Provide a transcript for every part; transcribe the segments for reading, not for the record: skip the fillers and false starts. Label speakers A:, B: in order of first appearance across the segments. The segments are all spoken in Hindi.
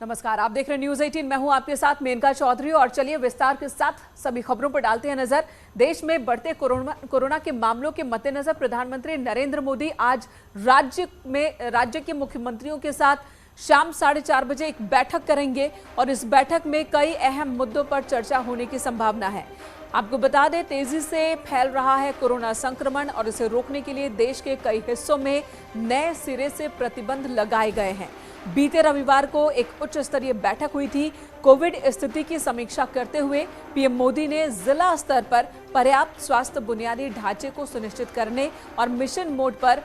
A: नमस्कार, आप देख रहे हैं न्यूज 18। मैं हूं आपके साथ मेनका चौधरी और चलिए विस्तार के साथ सभी खबरों पर डालते हैं नजर। देश में बढ़ते कोरोना के मामलों के मद्देनजर प्रधानमंत्री नरेंद्र मोदी आज राज्य के मुख्यमंत्रियों के साथ शाम 4:30 बजे एक बैठक करेंगे और इस बैठक में कई अहम मुद्दों पर चर्चा होने की संभावना है। आपको बता दें, तेजी से फैल रहा है कोरोना संक्रमण और इसे रोकने के लिए देश के कई हिस्सों में नए सिरे से प्रतिबंध लगाए गए हैं। बीते रविवार को एक उच्च स्तरीय बैठक हुई थी। कोविड स्थिति की समीक्षा करते हुए पीएम मोदी ने जिला स्तर पर पर्याप्त स्वास्थ्य बुनियादी ढांचे को सुनिश्चित करने और मिशन मोड पर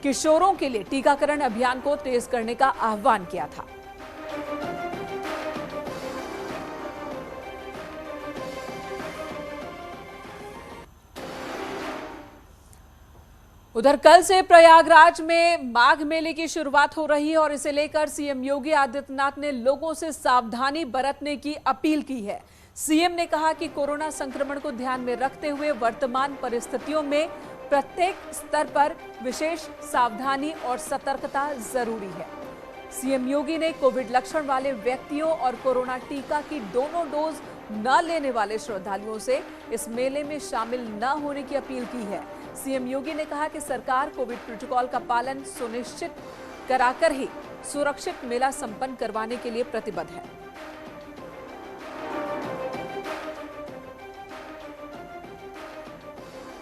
A: किशोरों के लिए टीकाकरण अभियान को तेज करने का आह्वान किया था। उधर कल से प्रयागराज में माघ मेले की शुरुआत हो रही है और इसे लेकर सीएम योगी आदित्यनाथ ने लोगों से सावधानी बरतने की अपील की है। सीएम ने कहा कि कोरोना संक्रमण को ध्यान में रखते हुए वर्तमान परिस्थितियों में प्रत्येक स्तर पर विशेष सावधानी और सतर्कता जरूरी है। सीएम योगी ने कोविड लक्षण वाले व्यक्तियों और कोरोना टीका की दोनों डोज न लेने वाले श्रद्धालुओं से इस मेले में शामिल न होने की अपील की है। सीएम योगी ने कहा कि सरकार कोविड प्रोटोकॉल का पालन सुनिश्चित कराकर ही सुरक्षित मेला संपन्न करवाने के लिए प्रतिबद्ध है।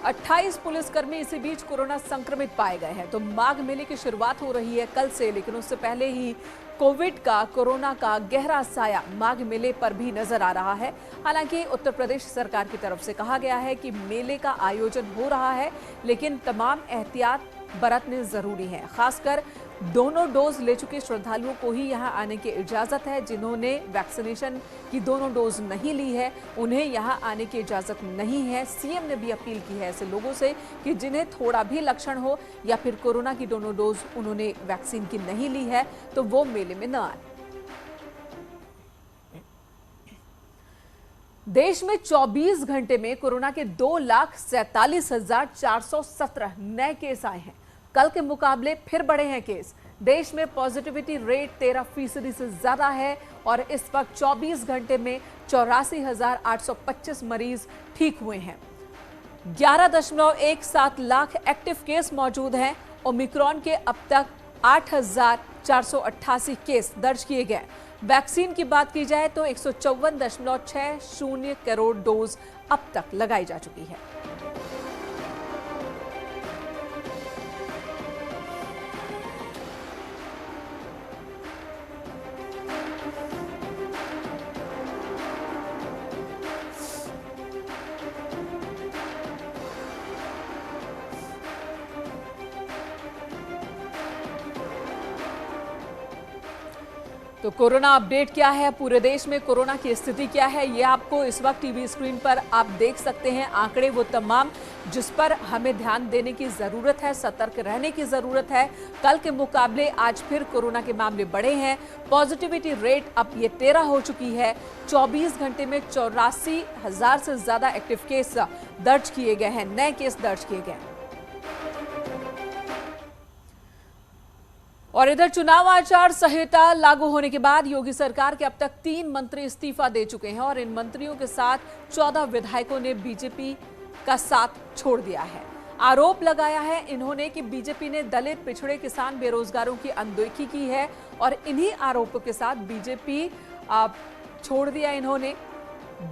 A: अट्ठाईस पुलिसकर्मी इसी बीच कोरोना संक्रमित पाए गए हैं। तो माघ मेले की शुरुआत हो रही है कल से, लेकिन उससे पहले ही कोरोना का गहरा साया माघ मेले पर भी नजर आ रहा है। हालांकि उत्तर प्रदेश सरकार की तरफ से कहा गया है कि मेले का आयोजन हो रहा है, लेकिन तमाम एहतियात बरतने जरूरी है। खासकर दोनों डोज ले चुके श्रद्धालुओं को ही यहां आने की इजाजत है। जिन्होंने वैक्सीनेशन की दोनों डोज नहीं ली है, उन्हें यहां आने की इजाजत नहीं है। सीएम ने भी अपील की है ऐसे लोगों से कि जिन्हें थोड़ा भी लक्षण हो या फिर कोरोना की दोनों डोज उन्होंने वैक्सीन की नहीं ली है तो वो मेले में न आए। देश में 24 घंटे में कोरोना के 2,47,417 नए केस आए हैं। कल के मुकाबले फिर बढ़े हैं केस। देश में पॉजिटिविटी रेट 13% से ज्यादा है और इस वक्त 24 घंटे में 84,825 मरीज ठीक हुए हैं। 11.17 लाख एक्टिव केस मौजूद हैं। ओमिक्रॉन के अब तक 8,488 केस दर्ज किए गए। वैक्सीन की बात की जाए तो 154.60 करोड़ डोज अब तक लगाई जा चुकी है। तो कोरोना अपडेट क्या है, पूरे देश में कोरोना की स्थिति क्या है, ये आपको इस वक्त टीवी स्क्रीन पर आप देख सकते हैं। आंकड़े वो तमाम जिस पर हमें ध्यान देने की जरूरत है, सतर्क रहने की जरूरत है। कल के मुकाबले आज फिर कोरोना के मामले बढ़े हैं। पॉजिटिविटी रेट अब ये 13 हो चुकी है। 24 घंटे में 84,000 से ज्यादा एक्टिव केस दर्ज किए गए हैं, नए केस दर्ज किए गए हैं। और इधर चुनाव आचार संहिता लागू होने के बाद योगी सरकार के अब तक 3 मंत्री इस्तीफा दे चुके हैं और इन मंत्रियों के साथ 14 विधायकों ने बीजेपी का साथ छोड़ दिया है। आरोप लगाया है इन्होंने कि बीजेपी ने दलित, पिछड़े, किसान, बेरोजगारों की अनदेखी की है और इन्हीं आरोपों के साथ बीजेपी छोड़ दिया इन्होंने।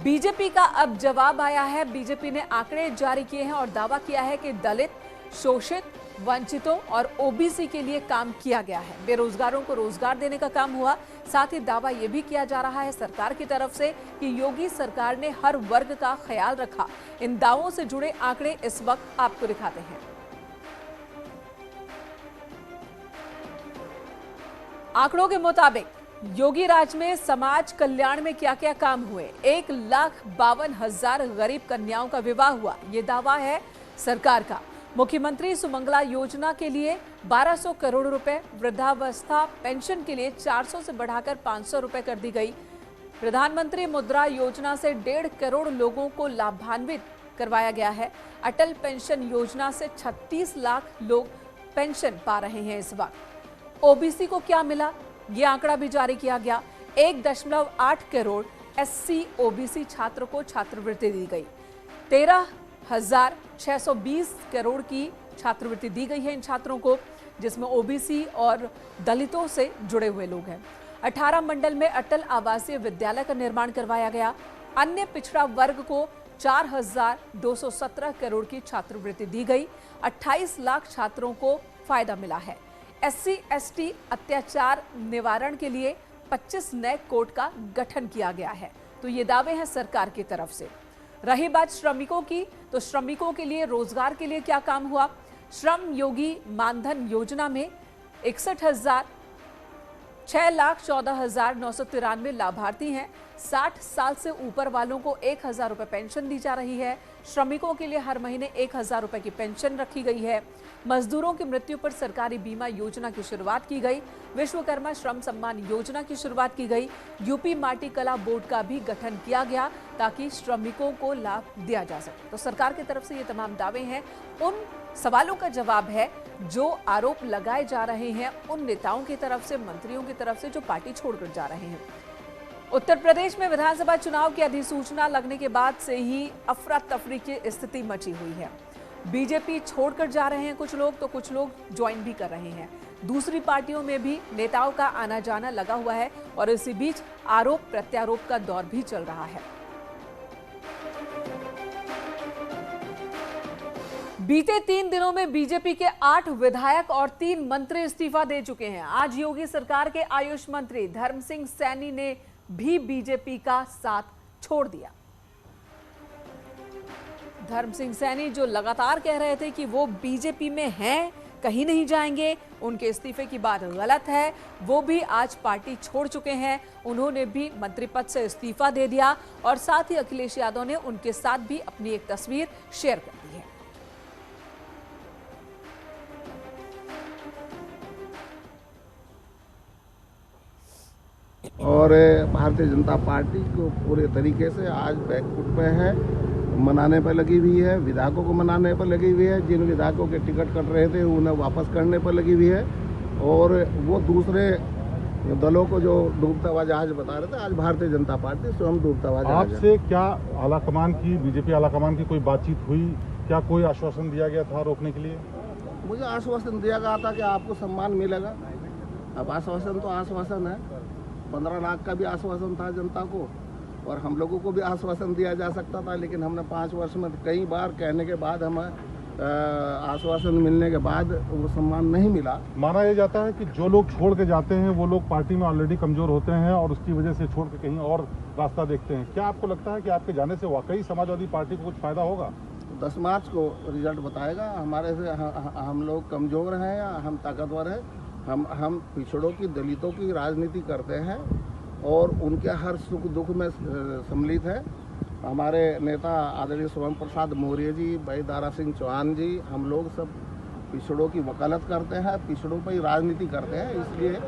A: बीजेपी का अब जवाब आया है। बीजेपी ने आंकड़े जारी किए हैं और दावा किया है कि दलित, शोषित, वंचितों और ओबीसी के लिए काम किया गया है। बेरोजगारों को रोजगार देने का काम हुआ। साथ ही दावा यह भी किया जा रहा है सरकार की तरफ से कि योगी सरकार ने हर वर्ग का ख्याल रखा। इन दावों से जुड़े आंकड़े इस वक्त आपको दिखाते हैं। आंकड़ों के मुताबिक योगी राज में समाज कल्याण में क्या क्या काम हुए। 1,52,000 गरीब कन्याओं का विवाह हुआ, ये दावा है सरकार का। मुख्यमंत्री सुमंगला योजना के लिए 1200 करोड़ रुपए, वृद्धावस्था पेंशन के लिए 400 से बढ़ाकर 500 रुपए कर दी गई। प्रधानमंत्री मुद्रा योजना से 1.5 करोड़ लोगों को लाभान्वित करवाया गया है। अटल पेंशन योजना से 36 लाख लोग पेंशन पा रहे हैं इस वक्त। ओबीसी को क्या मिला? ये आंकड़ा भी जारी किया गया। 1.8 करोड़ SC OBC छात्रों को छात्रवृत्ति दी गई। 13,620 करोड़ की छात्रवृत्ति दी गई है इन छात्रों को, जिसमें OBC और दलितों से जुड़े हुए लोग हैं। 18 मंडल में अटल आवासीय विद्यालय का निर्माण करवाया गया। अन्य पिछड़ा वर्ग को 4,217 करोड़ की छात्रवृत्ति दी गई। 28 लाख छात्रों को फायदा मिला है। SC ST अत्याचार निवारण के लिए 25 नए कोर्ट का गठन किया गया है। तो ये दावे हैं सरकार की तरफ से। रही बात श्रमिकों की, तो श्रमिकों के लिए रोजगार के लिए क्या काम हुआ? श्रम योगी मानधन योजना में 6,14,993 लाभार्थी हैं। 60 साल से ऊपर वालों को 1,000 रुपए पेंशन दी जा रही है। श्रमिकों के लिए हर महीने 1,000 रुपए की पेंशन रखी गई है। मजदूरों की मृत्यु पर सरकारी बीमा योजना की शुरुआत की गई। विश्वकर्मा श्रम सम्मान योजना की शुरुआत की गई। यूपी माटी कला बोर्ड का भी गठन किया गया ताकि श्रमिकों को लाभ दिया जा सके। तो सरकार की तरफ से ये तमाम दावे हैं। उन सवालों का जवाब है जो आरोप लगाए जा रहे हैं उन नेताओं की तरफ से, मंत्रियों की तरफ से जो पार्टी छोड़कर जा रहे हैं। उत्तर प्रदेश में विधानसभा चुनाव की अधिसूचना लगने के बाद से ही अफरा तफरी की स्थिति मची हुई है। बीजेपी छोड़कर जा रहे हैं कुछ लोग, तो कुछ लोग ज्वाइन भी कर रहे हैं। दूसरी पार्टियों में भी नेताओं का आना जाना लगा हुआ है और इसी बीच आरोप प्रत्यारोप का दौर भी चल रहा है। बीते 3 दिनों में बीजेपी के 8 विधायक और 3 मंत्री इस्तीफा दे चुके हैं। आज योगी सरकार के आयुष मंत्री धर्म सिंह सैनी ने भी बीजेपी का साथ छोड़ दिया। धर्म सिंह सैनी जो लगातार कह रहे थे कि वो बीजेपी में हैं, कहीं नहीं जाएंगे, उनके इस्तीफे की बात गलत है, वो भी आज पार्टी छोड़ चुके हैं। उन्होंने भी मंत्री पद से इस्तीफा दे दिया और साथ ही अखिलेश यादव ने उनके साथ भी अपनी एक तस्वीर शेयर कर दी है।
B: और भारतीय जनता पार्टी को पूरे तरीके से आज बैकफुट पे है, मनाने पर लगी हुई है, विधायकों को मनाने पर लगी हुई है। जिन विधायकों के टिकट कट रहे थे उन्हें वापस करने पर लगी हुई है और वो दूसरे दलों को जो डूबता हुआ जहाज बता रहे थे, आज भारतीय जनता पार्टी स्वयं डूबता हुआ जहाज।
C: आपसे क्या आलाकमान की, बीजेपी आलाकमान की कोई बातचीत हुई? क्या कोई आश्वासन दिया गया था रोकने के लिए?
B: मुझे आश्वासन दिया गया था कि आपको सम्मान मिलेगा। अब आश्वासन तो आश्वासन है। 15 लाख का भी आश्वासन था जनता को और हम लोगों को भी आश्वासन दिया जा सकता था, लेकिन हमने 5 वर्ष में कई बार कहने के बाद हमें आश्वासन मिलने के बाद वो सम्मान नहीं मिला।
C: माना यह जाता है कि जो लोग छोड़ के जाते हैं वो लोग पार्टी में ऑलरेडी कमजोर होते हैं और उसकी वजह से छोड़ के कहीं और रास्ता देखते हैं। क्या आपको लगता है कि आपके जाने से वाकई समाजवादी पार्टी को कुछ फायदा होगा?
B: 10 मार्च को रिजल्ट बताएगा हमारे से हम लोग कमजोर हैं या हम ताकतवर हैं। हम पिछड़ों की, दलितों की राजनीति करते हैं और उनके हर सुख दुख में सम्मिलित है। हमारे नेता आदरणीय स्वयं प्रसाद मौर्य जी, भाई दारा सिंह चौहान जी, हम लोग सब पिछड़ों की वकालत करते हैं, पिछड़ों पर ही राजनीति करते हैं। इसलिए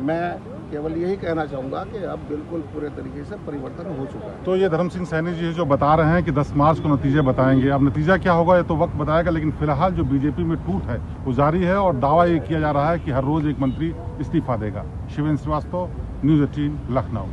B: मैं केवल यही कहना चाहूँगा कि अब बिल्कुल पूरे तरीके से परिवर्तन हो चुका है।
C: तो ये धर्म सिंह सैनी जी जो बता रहे हैं कि 10 मार्च को नतीजे बताएंगे, अब नतीजा क्या होगा ये तो वक्त बताएगा, लेकिन फिलहाल जो बीजेपी में टूट है वो जारी है और दावा ये किया जा रहा है कि हर रोज एक मंत्री इस्तीफा देगा। शिवेंद्र श्रीवास्तव, न्यूज़ 18, लखनऊ।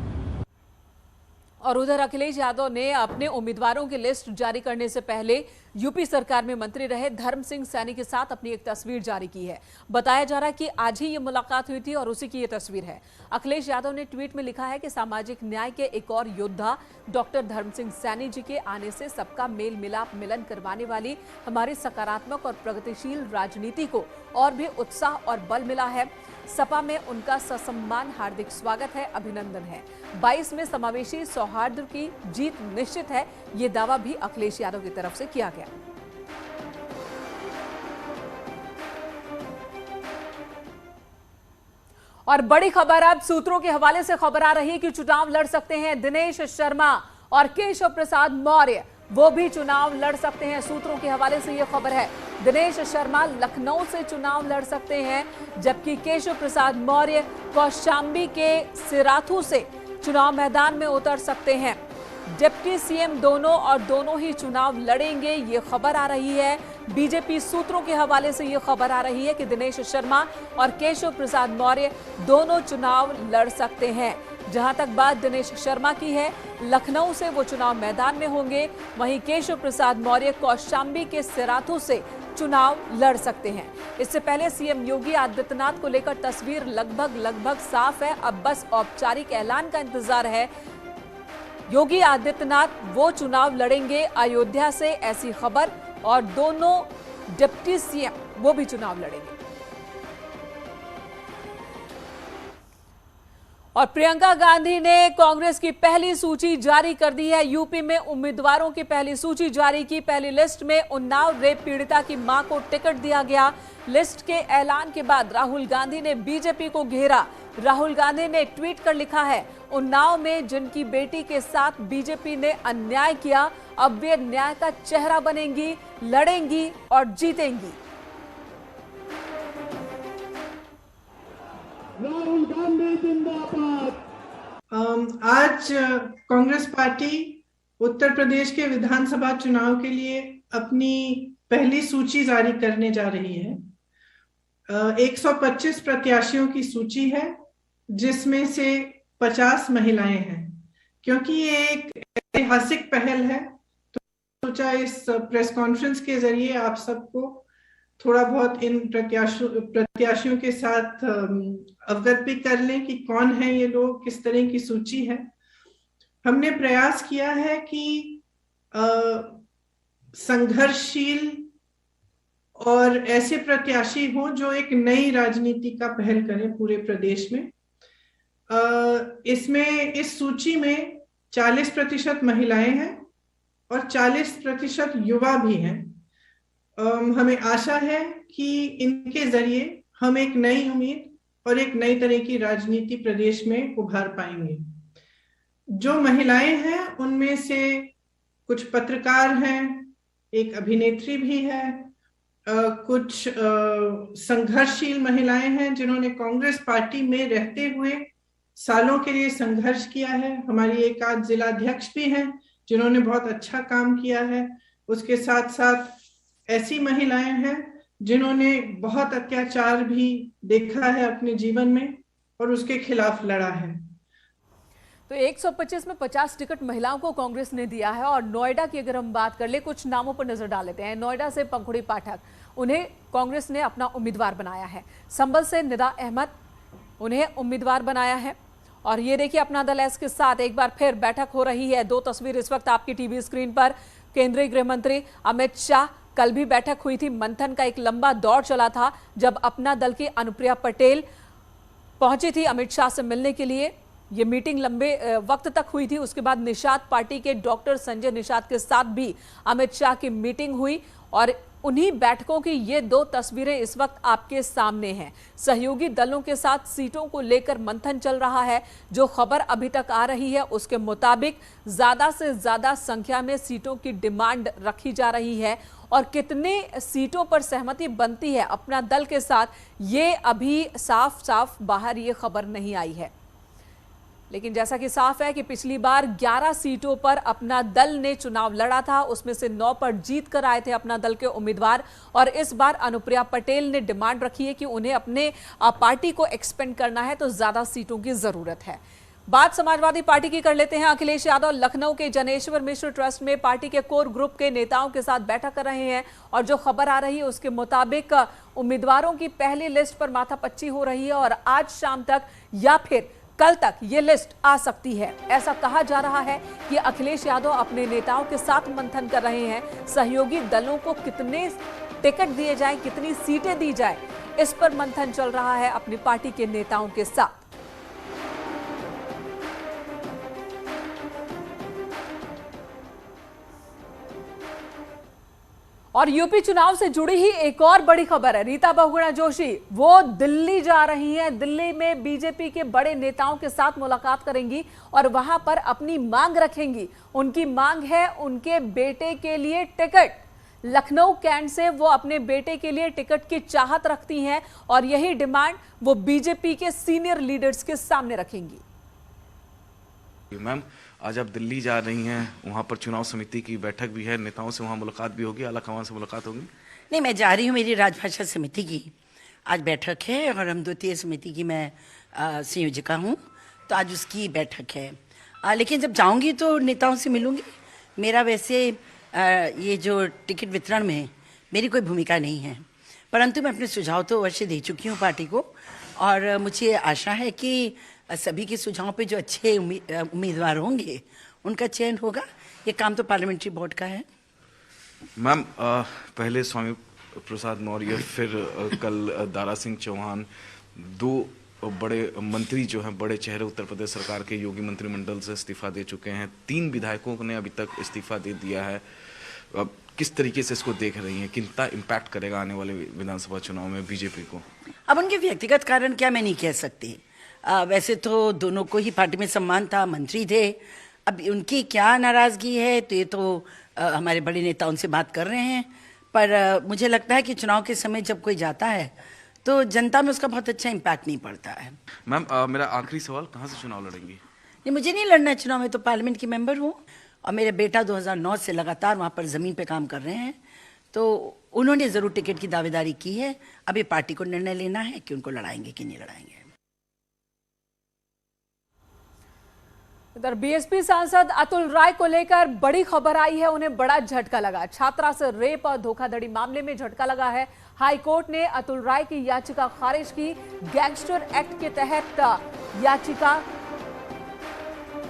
A: और उधर अखिलेश यादव ने अपने उम्मीदवारों की लिस्ट जारी करने से पहले यूपी सरकार में मंत्री रहे धर्म सिंह सैनी के साथ अपनी एक तस्वीर जारी की है। बताया जा रहा है कि आज ही ये मुलाकात हुई थी और उसी की ये तस्वीर है। अखिलेश यादव ने ट्वीट में लिखा है कि सामाजिक न्याय के एक और योद्धा डॉक्टर धर्म सिंह सैनी जी के आने से सबका मेल मिलाप मिलन करवाने वाली हमारी सकारात्मक और प्रगतिशील राजनीति को और भी उत्साह और बल मिला है। सपा में उनका ससम्मान हार्दिक स्वागत है, अभिनंदन है। 22 में समावेशी सौहार्द की जीत निश्चित है, ये दावा भी अखिलेश यादव की तरफ से किया गया। और बड़ी खबर अब सूत्रों के हवाले से खबर आ रही है कि चुनाव लड़ सकते हैं दिनेश शर्मा और केशव प्रसाद मौर्य, वो भी चुनाव लड़ सकते हैं। सूत्रों के हवाले से यह खबर है। दिनेश शर्मा लखनऊ से चुनाव लड़ सकते हैं, जबकि केशव प्रसाद मौर्य कौशाम्बी के सिराथू से चुनाव मैदान में उतर सकते हैं। डिप्टी सीएम दोनों और दोनों ही चुनाव लड़ेंगे, ये खबर आ रही है। बीजेपी सूत्रों के हवाले से ये खबर आ रही है कि दिनेश शर्मा और केशव प्रसाद मौर्य दोनों चुनाव लड़ सकते हैं। जहां तक बात दिनेश शर्मा की है, लखनऊ से वो चुनाव मैदान में होंगे, वहीं केशव प्रसाद मौर्य कौशाम्बी के सिराथू से चुनाव लड़ सकते हैं। इससे पहले सीएम योगी आदित्यनाथ को लेकर तस्वीर लगभग साफ है। अब बस औपचारिक ऐलान का इंतजार है। योगी आदित्यनाथ वो चुनाव लड़ेंगे अयोध्या से, ऐसी खबर, और दोनों डिप्टी सीएम वो भी चुनाव लड़ेंगे। और प्रियंका गांधी ने कांग्रेस की पहली सूची जारी कर दी है। यूपी में उम्मीदवारों की पहली सूची जारी की। पहली लिस्ट में उन्नाव रेप पीड़िता की मां को टिकट दिया गया। लिस्ट के ऐलान के बाद राहुल गांधी ने बीजेपी को घेरा। राहुल गांधी ने ट्वीट कर लिखा है, उन्नाव में जिनकी बेटी के साथ बीजेपी ने अन्याय किया, अब वे न्याय का चेहरा बनेंगी, लड़ेंगी और जीतेंगी।
D: राहुल गांधी जिंदाबाद। आज कांग्रेस पार्टी उत्तर प्रदेश के विधानसभा चुनाव के लिए अपनी पहली सूची जारी करने जा रही है। 125 प्रत्याशियों की सूची है, जिसमें से 50 महिलाएं हैं। क्योंकि ये एक ऐतिहासिक पहल है, तो सोचा इस प्रेस कॉन्फ्रेंस के जरिए आप सबको थोड़ा बहुत इन प्रत्याशियों के साथ अवगत भी कर लें कि कौन है ये लोग, किस तरह की सूची है। हमने प्रयास किया है कि संघर्षशील और ऐसे प्रत्याशी हों जो एक नई राजनीति का पहल करें पूरे प्रदेश में। इसमें इस सूची में 40% महिलाएं हैं और 40% युवा भी हैं। हमें आशा है कि इनके जरिए हम एक नई उम्मीद और एक नई तरह की राजनीति प्रदेश में उभार पाएंगे। जो महिलाएं हैं उनमें से कुछ पत्रकार हैं, एक अभिनेत्री भी है, कुछ संघर्षशील महिलाएं हैं जिन्होंने कांग्रेस पार्टी में रहते हुए सालों के लिए संघर्ष किया है। हमारी एक आध जिलाध्यक्ष भी हैं जिन्होंने बहुत अच्छा काम किया है। उसके साथ साथ ऐसी महिलाएं हैं जिन्होंने बहुत अत्याचार भी देखा है अपने जीवन में और उसके खिलाफ लड़ा है।
A: तो 125 में 50 टिकट महिलाओं को कांग्रेस ने दिया है। और नोएडा की अगर हम बात कर ले, कुछ नामों पर नजर डाल लेते हैं। नोएडा से पंखुड़ी पाठक, उन्हें कांग्रेस ने अपना उम्मीदवार बनाया है। संभल से निदा अहमद, उन्हें उम्मीदवार बनाया है। और ये देखिए, अपना दल एस के साथ एक बार फिर बैठक हो रही है। दो तस्वीर इस वक्त आपकी टीवी स्क्रीन पर। केंद्रीय गृह मंत्री अमित शाह, कल भी बैठक हुई थी। मंथन का एक लंबा दौर चला था जब अपना दल की अनुप्रिया पटेल पहुंची थी अमित शाह से मिलने के लिए। ये मीटिंग लंबे वक्त तक हुई थी। उसके बाद निषाद पार्टी के डॉक्टर संजय निषाद के साथ भी अमित शाह की मीटिंग हुई। और उन्हीं बैठकों की ये दो तस्वीरें इस वक्त आपके सामने हैं। सहयोगी दलों के साथ सीटों को लेकर मंथन चल रहा है। जो खबर अभी तक आ रही है उसके मुताबिक ज्यादा से ज्यादा संख्या में सीटों की डिमांड रखी जा रही है। और कितने सीटों पर सहमति बनती है अपना दल के साथ, ये अभी साफ साफ बाहर ये खबर नहीं आई है। लेकिन जैसा कि साफ है कि पिछली बार 11 सीटों पर अपना दल ने चुनाव लड़ा था, उसमें से 9 पर जीत कर आए थे अपना दल के उम्मीदवार। और इस बार अनुप्रिया पटेल ने डिमांड रखी है कि उन्हें अपने पार्टी को एक्सपेंड करना है, तो ज्यादा सीटों की जरूरत है। बात समाजवादी पार्टी की कर लेते हैं। अखिलेश यादव लखनऊ के जनेश्वर मिश्र ट्रस्ट में पार्टी के कोर ग्रुप के नेताओं के साथ बैठक कर रहे हैं। और जो खबर आ रही है उसके मुताबिक उम्मीदवारों की पहली लिस्ट पर माथापच्ची हो रही है और आज शाम तक या फिर कल तक ये लिस्ट आ सकती है। ऐसा कहा जा रहा है कि अखिलेश यादव अपने नेताओं के साथ मंथन कर रहे हैं। सहयोगी दलों को कितने टिकट दिए जाएं, कितनी सीटें दी जाए, इस पर मंथन चल रहा है अपनी पार्टी के नेताओं के साथ। और यूपी चुनाव से जुड़ी ही एक और बड़ी खबर है। रीता बहुगुणा जोशी वो दिल्ली जा रही हैं। दिल्ली में बीजेपी के बड़े नेताओं के साथ मुलाकात करेंगी और वहां पर अपनी मांग रखेंगी। उनकी मांग है उनके बेटे के लिए टिकट। लखनऊ कैंट से वो अपने बेटे के लिए टिकट की चाहत रखती हैं और यही डिमांड वो बीजेपी के सीनियर लीडर्स के सामने रखेंगी।
E: मैम, आज आप दिल्ली जा रही हैं, वहाँ पर चुनाव समिति की बैठक भी है, नेताओं से वहाँ मुलाकात भी होगी, आलाकमान से मुलाकात होगी?
F: नहीं, मैं जा रही हूँ, मेरी राजभाषा समिति की आज बैठक है और हम द्वितीय समिति की मैं संयोजिका हूँ, तो आज उसकी बैठक है। लेकिन जब जाऊँगी तो नेताओं से मिलूँगी। मेरा वैसे ये जो टिकट वितरण में मेरी कोई भूमिका नहीं है, परंतु मैं अपने सुझाव तो अवश्य दे चुकी हूँ पार्टी को और मुझे आशा है कि सभी के सुझावों पे जो अच्छे उम्मीदवार होंगे उनका चयन होगा। ये काम तो पार्लियामेंट्री बोर्ड का है।
E: मैम, पहले स्वामी प्रसाद मौर्य, फिर कल दारा सिंह चौहान, दो बड़े मंत्री जो हैं, बड़े चेहरे उत्तर प्रदेश सरकार के योगी मंत्रिमंडल से इस्तीफा दे चुके हैं। 3 विधायकों ने अभी तक इस्तीफा दे दिया है। किस तरीके से इसको देख रही हैं? कितना इम्पैक्ट करेगा आने वाले विधानसभा चुनाव में बीजेपी को? अब
F: उनके व्यक्तिगत कारण क्या मैं नहीं कह सकती। वैसे तो दोनों को ही पार्टी में सम्मान था, मंत्री थे। अब उनकी क्या नाराजगी है तो ये तो हमारे बड़े नेता उनसे बात कर रहे हैं, पर मुझे लगता है कि चुनाव के समय जब कोई जाता है तो जनता में उसका बहुत अच्छा इम्पैक्ट नहीं पड़ता है।
E: मैम, मेरा आखिरी सवाल, कहाँ से चुनाव लड़ेंगी?
F: नहीं, मुझे नहीं लड़ना चुनाव में, तो पार्लियामेंट की मेंबर हूँ और मेरे बेटा 2009 से लगातार वहाँ पर ज़मीन पे काम कर रहे हैं, तो उन्होंने ज़रूर टिकट की दावेदारी की है। अभी पार्टी को निर्णय लेना है कि उनको लड़ाएंगे कि नहीं लड़ाएंगे।
A: इधर बीएसपी सांसद अतुल राय को लेकर बड़ी खबर आई है, उन्हें बड़ा झटका लगा। छात्रा से रेप और धोखाधड़ी मामले में झटका लगा है। हाई कोर्ट ने अतुल राय की याचिका खारिज की। गैंगस्टर एक्ट के तहत याचिका,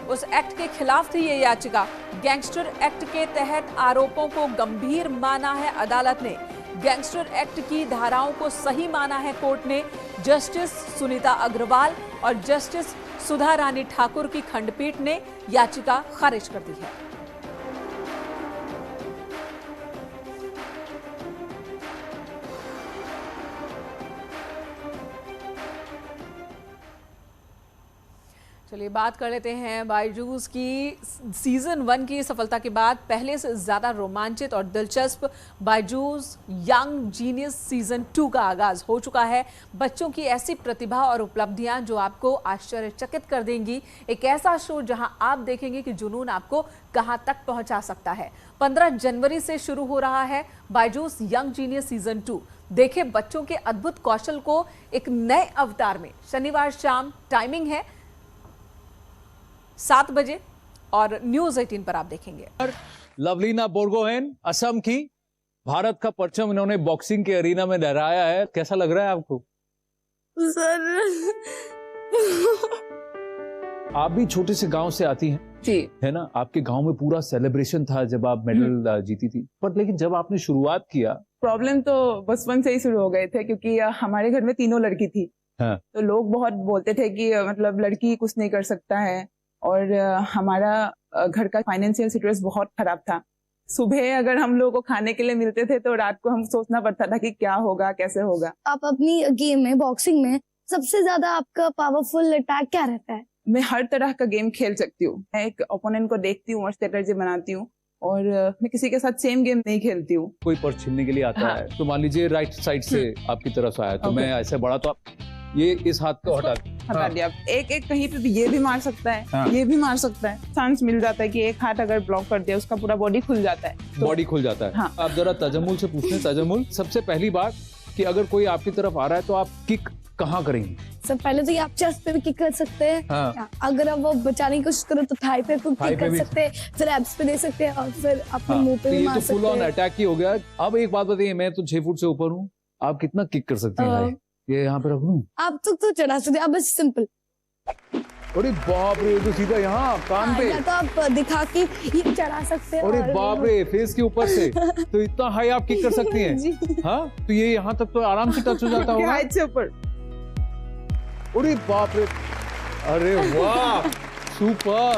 A: उस एक्ट के खिलाफ थी ये याचिका। गैंगस्टर एक्ट के तहत आरोपों को गंभीर माना है अदालत ने। गैंगस्टर एक्ट की धाराओं को सही माना है कोर्ट ने। जस्टिस सुनीता अग्रवाल और जस्टिस सुधा रानी ठाकुर की खंडपीठ ने याचिका खारिज कर दी है। चलिए बात कर लेते हैं बायजूस की। सीजन 1 की सफलता के बाद पहले से ज्यादा रोमांचित और दिलचस्प बायजूस यंग जीनियस सीजन 2 का आगाज हो चुका है। बच्चों की ऐसी प्रतिभा और उपलब्धियां जो आपको आश्चर्यचकित कर देंगी। एक ऐसा शो जहां आप देखेंगे कि जुनून आपको कहां तक पहुंचा सकता है। 15 जनवरी से शुरू हो रहा है बायजूस यंग जीनियस सीजन 2। देखें बच्चों के अद्भुत कौशल को एक नए अवतार में। शनिवार शाम टाइमिंग है 7 बजे और न्यूज 18 पर आप देखेंगे।
G: लवलीना बोरगोहेन असम की, भारत का परचम इन्होंने बॉक्सिंग के एरिना में लहराया है। कैसा लग रहा है आपको?
H: सर
G: आप भी छोटे से गांव से आती हैं
H: जी,
G: है ना? आपके गांव में पूरा सेलिब्रेशन था जब आप मेडल जीती थी, पर लेकिन जब आपने शुरुआत किया,
H: प्रॉब्लम तो बचपन से ही शुरू हो गए थे क्योंकि हमारे घर में 3 लड़की थी।
G: हाँ।
H: तो लोग बहुत बोलते थे कि मतलब लड़की कुछ नहीं कर सकता है और हमारा घर का फाइनेंशियल सिचुएशन बहुत खराब था। सुबह अगर हम लोगों को खाने के लिए मिलते थे तो रात को हम सोचना पड़ता था कि क्या होगा, कैसे होगा।
I: आप अपनी गेम में, बॉक्सिंग में सबसे ज्यादा आपका पावरफुल अटैक क्या रहता है?
H: मैं हर तरह का गेम खेल सकती हूँ। मैं एक ओपोनेंट को देखती हूँ और स्ट्रेटेजी बनाती हूँ और मैं किसी के साथ सेम गेम नहीं खेलती हूँ।
G: कोई पर्स छीनने के लिए आता
H: हाँ।
G: है तो मान लीजिए राइट साइड से आपकी तरफ आया तो मैं ऐसे बढ़ा तो आप ये इस हाथ को हटा
H: दिया। एक एक कहीं पे भी ये भी मार सकता है,
G: हाँ।
H: ये भी मार सकता है। चांस मिल जाता है कि एक हाथ अगर ब्लॉक कर दिया उसका पूरा बॉडी खुल जाता है। तो
G: बॉडी खुल जाता है।
H: हाँ।
G: आप जरा तजम्मुल से पूछते हैं। तजम्मुल, सबसे पहली बात कि अगर कोई आपकी तरफ आ रहा है तो आप किक कहाँ करेंगी?
I: सब पहले तो ये आप चेस्ट पे भी किक कर सकते हैं।
G: हाँ।
I: अगर आप वो बचाने की कोशिश करो तो थाई पे किक कर सकते हैं, फिर एब्स पे दे सकते हैं और फिर अपने मुंह पे भी मार सकते हैं।
G: फुल ऑन अटैक ही हो गया। अब एक बात बताइए, मैं तो 6 फुट से ऊपर हूँ, आप कितना किक कर सकती हैं? ये यहाँ पे रख लूं?
I: आप तो चढ़ा सकते हैं, बस सिंपल।
G: अरे बाप रे, तो सीधा यहाँ कान पे।
I: या तो आप दिखा के ये चढ़ा सकते हैं।
G: अरे बाप रे, फेस के ऊपर से तो इतना हाई आप किक कर सकती हैं? हाँ, तो ये यहाँ तक तो आराम से टच हो जाता होगा।
H: हाइट से ऊपर।
G: अरे बाप रे, अरे वाह, सुपर।